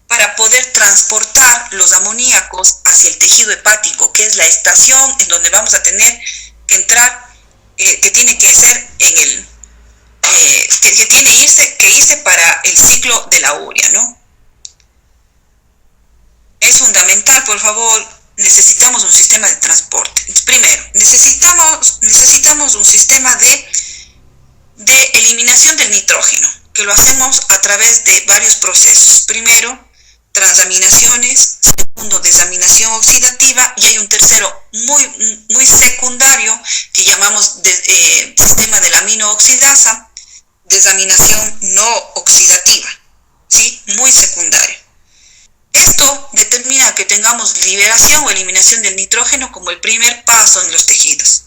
Para poder transportar los amoníacos hacia el tejido hepático, que es la estación en donde vamos a tener que entrar, que tiene que ser que tiene que irse para el ciclo de la urea, ¿no? Es fundamental, por favor, necesitamos un sistema de transporte. Primero, necesitamos un sistema de eliminación del nitrógeno, que lo hacemos a través de varios procesos. Primero, transaminaciones, segundo, desaminación oxidativa, y hay un tercero muy secundario que llamamos sistema de la aminooxidasa, desaminación no oxidativa, ¿sí? Muy secundario. Esto determina que tengamos liberación o eliminación del nitrógeno como el primer paso en los tejidos.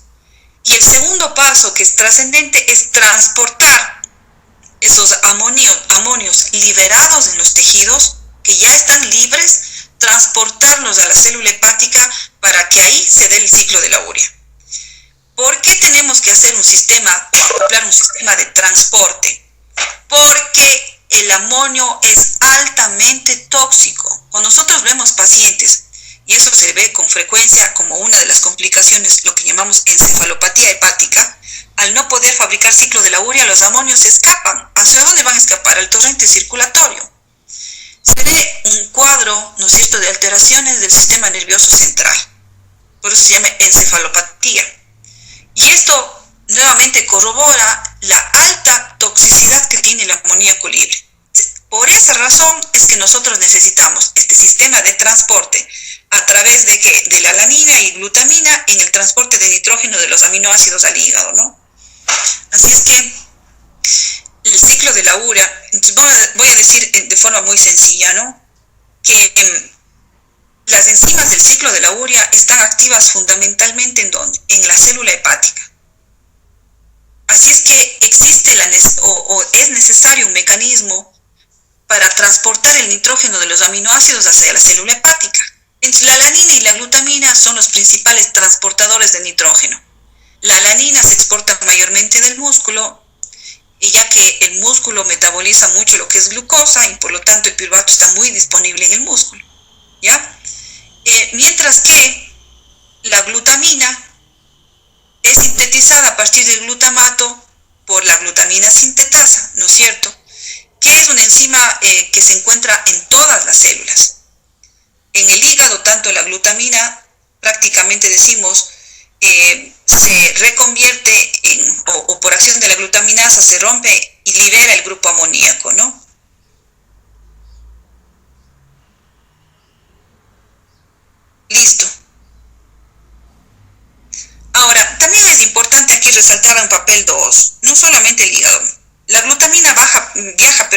Y el segundo paso, que es trascendente, es transportar esos amonios liberados en los tejidos, que ya están libres, transportarlos a la célula hepática para que ahí se dé el ciclo de la urea. ¿Por qué tenemos que hacer un sistema o acoplar un sistema de transporte? Porque el amonio es altamente tóxico. Cuando nosotros vemos pacientes, y eso se ve con frecuencia como una de las complicaciones, lo que llamamos encefalopatía hepática, al no poder fabricar ciclo de la urea, los amonios escapan. ¿Hacia dónde van a escapar? Al torrente circulatorio. Se ve un cuadro, ¿no es cierto?, de alteraciones del sistema nervioso central. Por eso se llama encefalopatía. Y esto nuevamente corrobora la alta toxicidad que tiene el amoníaco libre. Por esa razón es que nosotros necesitamos este sistema de transporte a través de ¿qué? De la alanina y glutamina en el transporte de nitrógeno de los aminoácidos al hígado, ¿no? Así es que el ciclo de la urea, voy a decir de forma muy sencilla, ¿no? Que las enzimas del ciclo de la urea están activas fundamentalmente ¿en dónde? En la célula hepática. Así es que existe o es necesario un mecanismo para transportar el nitrógeno de los aminoácidos hacia la célula hepática. Entonces, la alanina y la glutamina son los principales transportadores de nitrógeno. La alanina se exporta mayormente del músculo, y ya que el músculo metaboliza mucho lo que es glucosa, y por lo tanto el piruvato está muy disponible en el músculo, ¿ya? Mientras que la glutamina es sintetizada a partir del glutamato por la glutamina sintetasa, ¿no es cierto?, que es una enzima que se encuentra en todas las células. En el hígado, tanto la glutamina, prácticamente decimos, se reconvierte o por acción de la glutaminasa se rompe y libera el grupo amoníaco, ¿no? Listo. Ahora, también es importante aquí resaltar un papel 2, no solamente el hígado. La glutamina viaja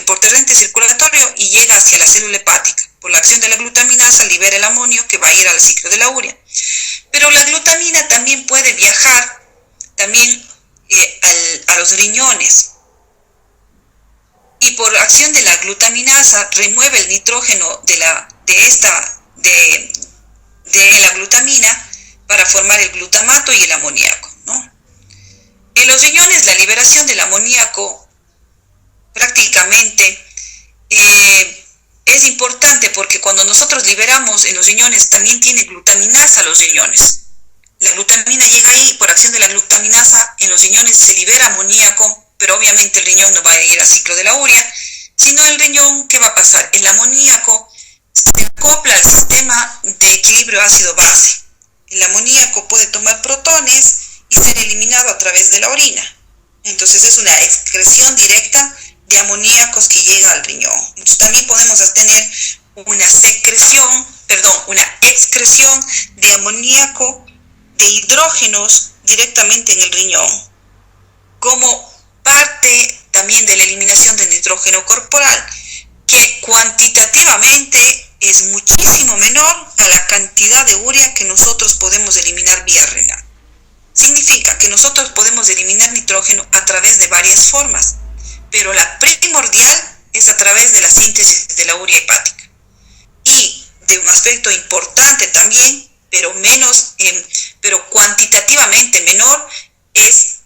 por torrente circulatorio y llega hacia la célula hepática. Por la acción de la glutaminasa libera el amonio que va a ir al ciclo de la urea. Pero la glutamina también puede viajar también a los riñones. Y por acción de la glutaminasa remueve el nitrógeno de la glutamina para formar el glutamato y el amoníaco, ¿no? En los riñones, la liberación del amoníaco prácticamente es importante porque cuando nosotros liberamos en los riñones también tiene glutaminasa los riñones. La glutamina llega ahí, por acción de la glutaminasa en los riñones se libera amoníaco, pero obviamente el riñón no va a ir al ciclo de la urea, sino el riñón, ¿qué va a pasar? El amoníaco se acopla al sistema de equilibrio ácido-base. El amoníaco puede tomar protones y ser eliminado a través de la orina. Entonces es una excreción directa de amoníacos que llega al riñón. Entonces también podemos tener una excreción de amoníaco, de hidrógenos directamente en el riñón, como parte también de la eliminación del nitrógeno corporal, que cuantitativamente es muchísimo menor a la cantidad de urea que nosotros podemos eliminar vía renal. Significa que nosotros podemos eliminar nitrógeno a través de varias formas, pero la primordial es a través de la síntesis de la urea hepática. Y de un aspecto importante también, pero cuantitativamente menor, es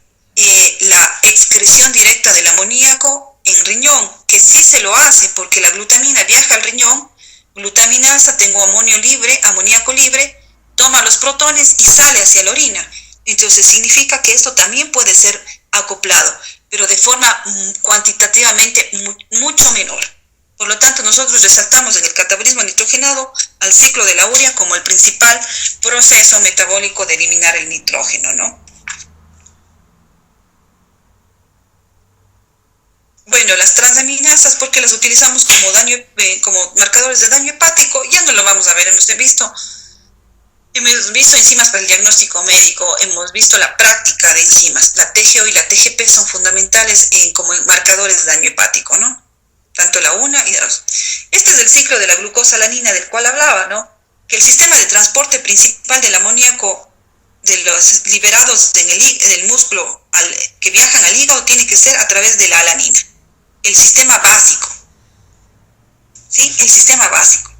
la excreción directa del amoníaco en riñón, que sí se lo hace porque la glutamina viaja al riñón, glutaminasa, tengo amoníaco libre, toma los protones y sale hacia la orina. Entonces significa que esto también puede ser acoplado, pero de forma cuantitativamente mucho menor. Por lo tanto, nosotros resaltamos en el catabolismo nitrogenado al ciclo de la urea como el principal proceso metabólico de eliminar el nitrógeno, ¿no? Bueno, las transaminasas, ¿por qué las utilizamos como marcadores de daño hepático? Ya no lo vamos a ver, hemos visto enzimas para el diagnóstico médico, hemos visto la práctica de enzimas. La TGO y la TGP son fundamentales como marcadores de daño hepático, ¿no? Tanto la una y la dos. Este es el ciclo de la glucosalanina del cual hablaba, ¿no? Que el sistema de transporte principal del amoníaco de los liberados en el músculo que viajan al hígado tiene que ser a través de la alanina. El sistema básico. ¿Sí? El sistema básico.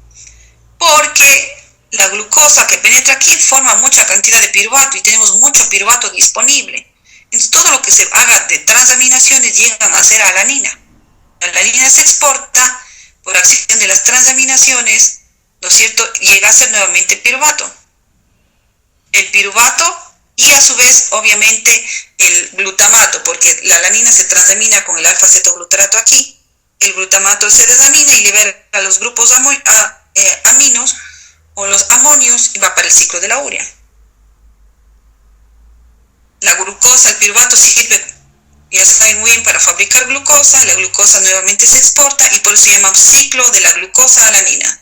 Porque la glucosa que penetra aquí forma mucha cantidad de piruvato y tenemos mucho piruvato disponible. Entonces todo lo que se haga de transaminaciones llegan a ser alanina. La alanina se exporta por acción de las transaminaciones, ¿no es cierto? Llega a ser nuevamente piruvato. El piruvato y a su vez, obviamente, el glutamato, porque la alanina se transamina con el alfa-cetoglutarato aquí, el glutamato se desamina y libera los grupos aminos o los amonios y va para el ciclo de la urea. La glucosa, el piruvato sirve, ya saben muy bien, para fabricar glucosa, la glucosa nuevamente se exporta y por eso llamamos ciclo de la glucosa-alanina.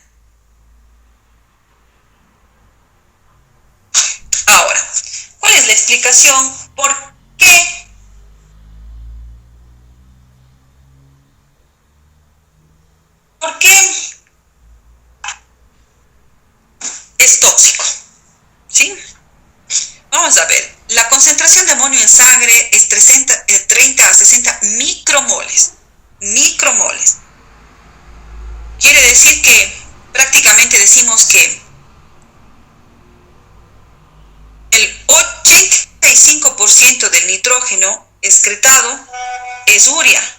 Ahora, ¿cuál es la explicación? ¿Por qué es tóxico? ¿Sí? Vamos a ver, la concentración de amonio en sangre es 30 a 60 micromoles. Micromoles. Quiere decir que prácticamente decimos que el 85% del nitrógeno excretado es urea.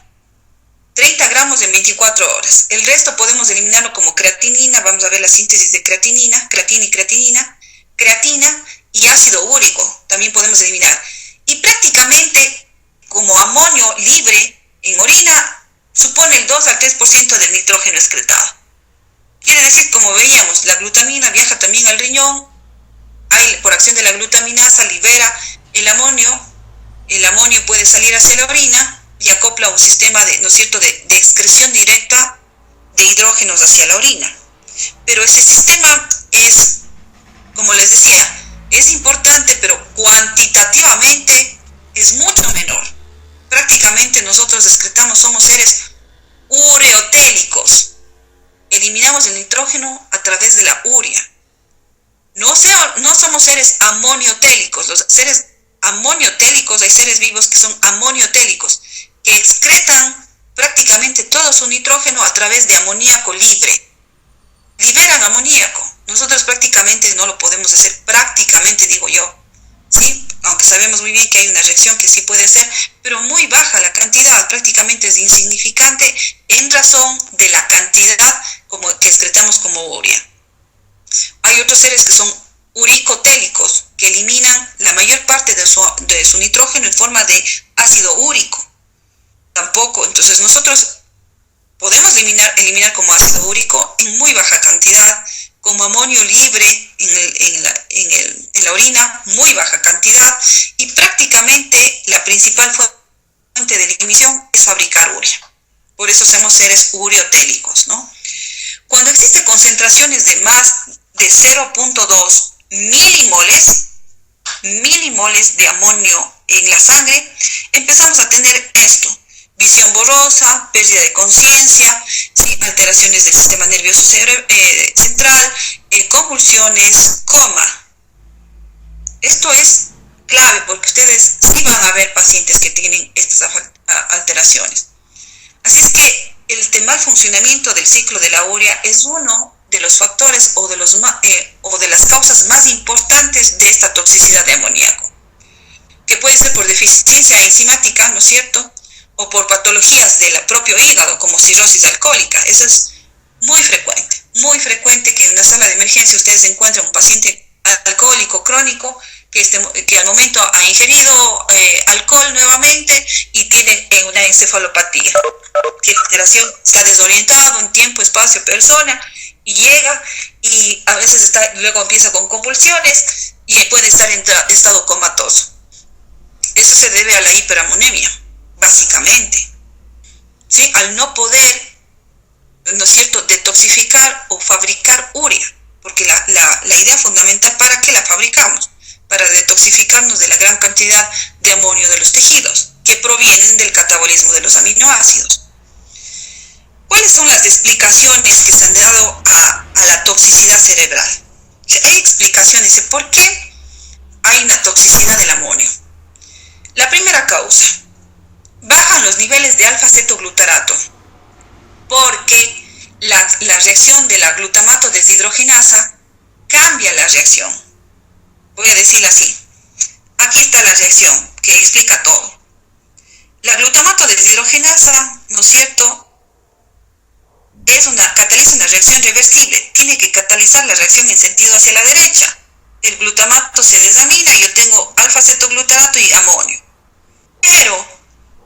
30 gramos en 24 horas. El resto podemos eliminarlo como creatinina. Vamos a ver la síntesis de creatina y creatina y ácido úrico. También podemos eliminar. Y prácticamente como amonio libre en orina supone el 2 al 3% del nitrógeno excretado. Quiere decir, como veíamos, la glutamina viaja también al riñón. Por acción de la glutaminasa libera el amonio. El amonio puede salir hacia la orina y acopla un sistema de, ¿no es cierto?, de excreción directa de hidrógenos hacia la orina. Pero ese sistema es, como les decía, es importante, pero cuantitativamente es mucho menor. Prácticamente nosotros excretamos, somos seres ureotélicos. Eliminamos el nitrógeno a través de la urea. No somos seres amoniotélicos. Los seres amoniotélicos, hay seres vivos que son amoniotélicos, que excretan prácticamente todo su nitrógeno a través de amoníaco libre. Liberan amoníaco. Nosotros prácticamente no lo podemos hacer, prácticamente digo yo, ¿sí? Aunque sabemos muy bien que hay una reacción que sí puede hacer, pero muy baja la cantidad, prácticamente es insignificante en razón de la cantidad que excretamos como urea. Hay otros seres que son uricotélicos, que eliminan la mayor parte de su nitrógeno en forma de ácido úrico. Tampoco, entonces nosotros podemos eliminar como ácido úrico en muy baja cantidad, como amonio libre en la orina, muy baja cantidad, y prácticamente la principal fuente de eliminación es fabricar urea. Por eso somos seres ureotélicos, ¿no? Cuando existen concentraciones de más de 0.2 milimoles de amonio en la sangre, empezamos a tener esto: visión borrosa, pérdida de conciencia, ¿sí?, alteraciones del sistema nervioso central, convulsiones, coma. Esto es clave porque ustedes sí van a ver pacientes que tienen estas alteraciones. Así es que el mal funcionamiento del ciclo de la urea es uno de los factores o de las causas más importantes de esta toxicidad de amoníaco, que puede ser por deficiencia enzimática, ¿no es cierto?, o por patologías del propio hígado, como cirrosis alcohólica. Eso es muy frecuente que en una sala de emergencia ustedes encuentren un paciente alcohólico crónico que al momento ha ingerido alcohol nuevamente y tiene una encefalopatía. Tiene alteración, está desorientado en tiempo, espacio, persona, y llega y a veces luego empieza con convulsiones y puede estar en estado comatoso. Eso se debe a la hiperamonemia, básicamente. ¿Sí? Al no poder, ¿no es cierto?, detoxificar o fabricar urea, porque la idea fundamental, ¿para qué la fabricamos? Para detoxificarnos de la gran cantidad de amonio de los tejidos, que provienen del catabolismo de los aminoácidos. ¿Cuáles son las explicaciones que se han dado a la toxicidad cerebral? O sea, hay explicaciones de por qué hay una toxicidad del amonio. La primera causa, bajan los niveles de alfa-cetoglutarato, porque la reacción de la glutamato deshidrogenasa cambia la reacción. Voy a decirla así. Aquí está la reacción que explica todo. La glutamato deshidrogenasa, ¿no es cierto?, cataliza una reacción reversible. Tiene que catalizar la reacción en sentido hacia la derecha. El glutamato se desamina y yo tengo alfa-cetoglutarato y amonio. Pero,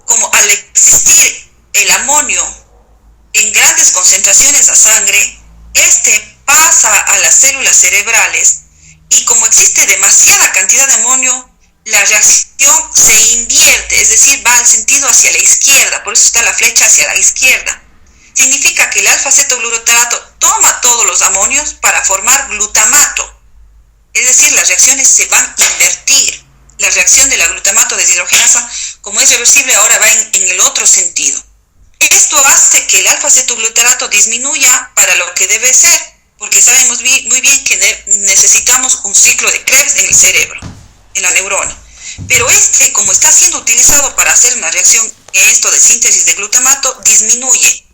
como al existir el amonio en grandes concentraciones a sangre, este pasa a las células cerebrales y como existe demasiada cantidad de amonio, la reacción se invierte, es decir, va al sentido hacia la izquierda, por eso está la flecha hacia la izquierda. Significa que el alfa-cetoglutarato toma todos los amonios para formar glutamato, es decir, las reacciones se van a invertir. La reacción de la glutamato deshidrogenasa, como es reversible, ahora va en el otro sentido. Esto hace que el alfa-cetoglutarato disminuya para lo que debe ser, porque sabemos muy bien que necesitamos un ciclo de Krebs en el cerebro, en la neurona. Pero como está siendo utilizado para hacer una reacción en esto de síntesis de glutamato, disminuye.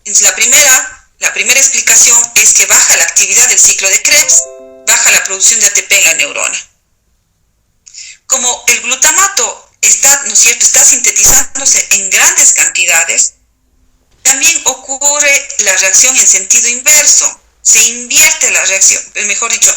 Entonces, la primera explicación es que baja la actividad del ciclo de Krebs, baja la producción de ATP en la neurona. Como el glutamato está, ¿no es cierto?, está sintetizándose en grandes cantidades, también ocurre la reacción en sentido inverso. Se invierte la reacción, mejor dicho,